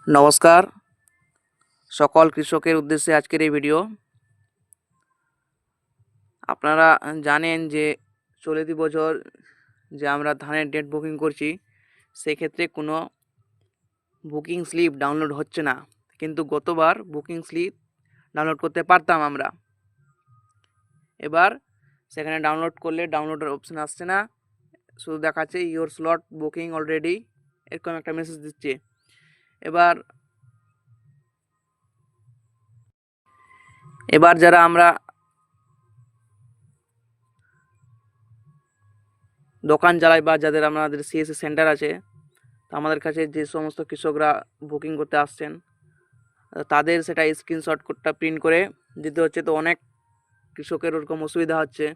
নমস্কার সকল কৃষকের উদ্দেশ্যে আজকের এই ভিডিও। আপনারা জানেন যে চলতি বছর যে আমরা ধানের ডেট বুকিং করছি সেক্ষেত্রে কোনো বুকিং স্লিপ ডাউনলোড হচ্ছে না, কিন্তু গতবার বুকিং স্লিপ ডাউনলোড করতে পারতাম আমরা। এবার সেখানে ডাউনলোড করলে ডাউনলোডের অপশান আসছে না, শুধু দেখাচ্ছে ইওর স্লট বুকিং অলরেডি, এরকম একটা মেসেজ দিচ্ছে। এবার যারা আমরা দোকান চালাই বা যাদের আমাদের সিএসসি সেন্টার আছে, তো আমাদের কাছে যে সমস্ত কৃষকরা বুকিং করতে আসছেন তাদের সেটা স্ক্রিনশটটা প্রিন্ট করে দিতে হচ্ছে। তো অনেক কৃষকের ওরকম অসুবিধা হচ্ছে।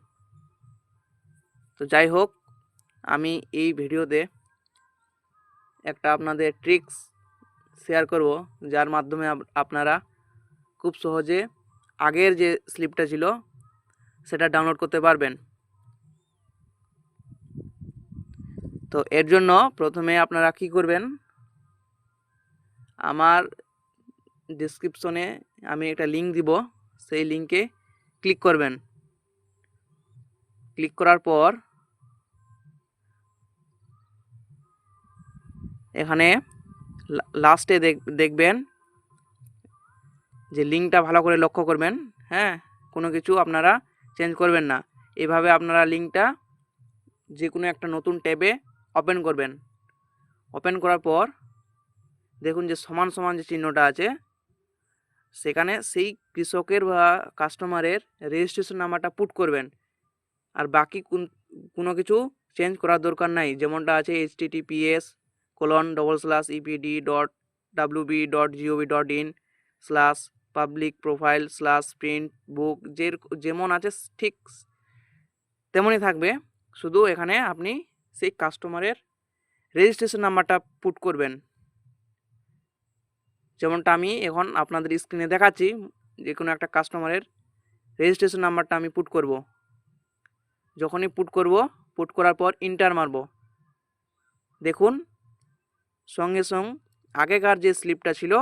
তো যাই হোক, আমি এই ভিডিওতে একটা আপনাদের ট্রিক্স শেয়ার করব, যার মাধ্যমে আপনারা খুব সহজে আগের যে স্লিপটা ছিল সেটা ডাউনলোড করতে পারবেন। তো এর জন্য প্রথমে আপনারা কি করবেন, আমার ডেসক্রিপশনে আমি একটা লিঙ্ক দিব, সেই লিঙ্কে ক্লিক করবেন। ক্লিক করার পর এখানে লাস্টে দেখবেন যে লিঙ্কটা ভালো করে লক্ষ্য করবেন। হ্যাঁ, কোনো কিছু আপনারা চেঞ্জ করবেন না। এভাবে আপনারা লিঙ্কটা যে কোনো একটা নতুন ট্যাবে ওপেন করবেন। ওপেন করার পর দেখুন যে সমান সমান যে চিহ্নটা আছে সেখানে সেই কৃষকের বা কাস্টমারের রেজিস্ট্রেশন নাম্বারটা পুট করবেন। আর বাকি কোনো কিছু চেঞ্জ করার দরকার নাই। যেমনটা আছে https://epd.wb.gov.in/public profile/print book যেমন আছে ঠিক তেমনই থাকবে, শুধু এখানে আপনি সেই কাস্টমারের রেজিস্ট্রেশন নাম্বারটা পুট করবেন। যেমনটা আমি এখন আপনাদের স্ক্রিনে দেখাচ্ছি, যে কোনো একটা কাস্টমারের রেজিস্ট্রেশন নাম্বারটা আমি পুট করব। যখনই পুট করার পর ইন্টার মারব, দেখুন সঙ্গে সঙ্গে আগেকার যে স্লিপটা ছিল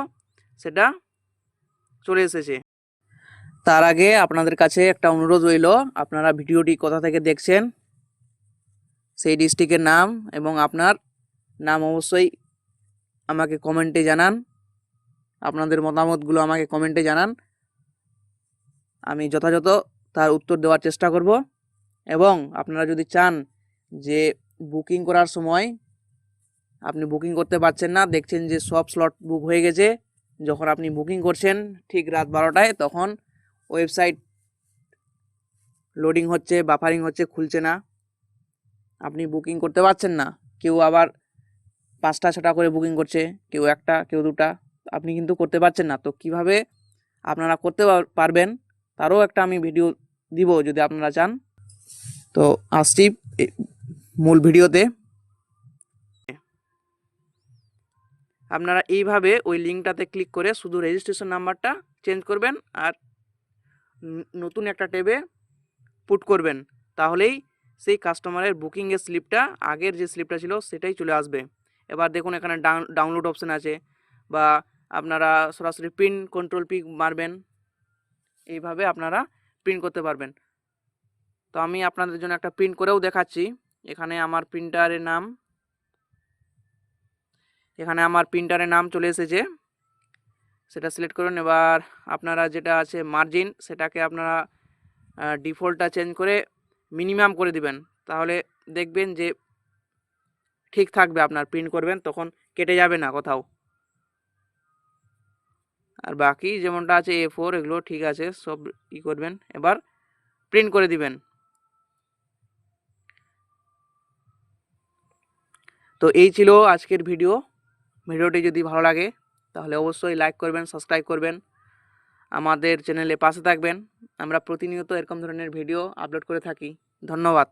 সেটা চলে এসেছে। তার আগে আপনাদের কাছে একটা অনুরোধ রইল, আপনারা ভিডিওটি কোথা থেকে দেখছেন সেই ডিস্ট্রিক্টের নাম এবং আপনার নাম অবশ্যই আমাকে কমেন্টে জানান। আপনাদের মতামতগুলো আমাকে কমেন্টে জানান, আমি যথাযথ তার উত্তর দেওয়ার চেষ্টা করব। এবং আপনারা যদি চান যে বুকিং করার সময় আপনি বুকিং করতে পারছেন না, দেখছেন যে সব স্লট বুক হয়ে গেছে, যখন আপনি বুকিং করছেন ঠিক রাত 12টায়, তখন ওয়েবসাইট লোডিং হচ্ছে, বাফারিং হচ্ছে, খুলছে না, আপনি বুকিং করতে পারছেন না। কেউ আবার 5টা 6টা করে বুকিং করছে, কেউ 1টা কেউ 2টা, আপনি কিন্তু করতে পারছেন না। তো কিভাবে আপনারা করতে পারবেন তারও একটা আমি ভিডিও দিব যদি আপনারা চান। তো আসছি মূল ভিডিওতে। আপনারা এইভাবে ওই লিঙ্কটাতে ক্লিক করে শুধু রেজিস্ট্রেশন নাম্বারটা চেঞ্জ করবেন আর নতুন একটা ট্যাবে পুট করবেন, তাহলেই সেই কাস্টমারের বুকিংয়ের স্লিপটা আগের যে স্লিপটা ছিল সেটাই চলে আসবে। এবার দেখুন এখানে ডাউনলোড অপশান আছে, বা আপনারা সরাসরি প্রিন্ট কন্ট্রোল-P মারবেন, এইভাবে আপনারা প্রিন্ট করতে পারবেন। তো আমি আপনাদের জন্য একটা প্রিন্ট করেও দেখাচ্ছি। এখানে আমার প্রিন্টারের নাম চলে এসেছে, সেটা সিলেক্ট করুন। এবার আপনারা যেটা আছে মার্জিন, সেটাকে আপনারা ডিফল্টটা চেঞ্জ করে মিনিমাম করে দিবেন, তাহলে দেখবেন যে ঠিক থাকবে। আপনার প্রিন্ট করবেন তখন কেটে যাবে না কোথাও। আর বাকি যেমনটা আছে A4 এগুলো ঠিক আছে, সব করবেন। এবার প্রিন্ট করে দিবেন। তো এই ছিল আজকের ভিডিওটি যদি ভালো লাগে তাহলে অবশ্যই লাইক করবেন, সাবস্ক্রাইব করবেন, আমাদের চ্যানেলে পাশে থাকবেন। আমরা প্রতিনিয়ত এরকম ধরনের ভিডিও আপলোড করে থাকি। ধন্যবাদ।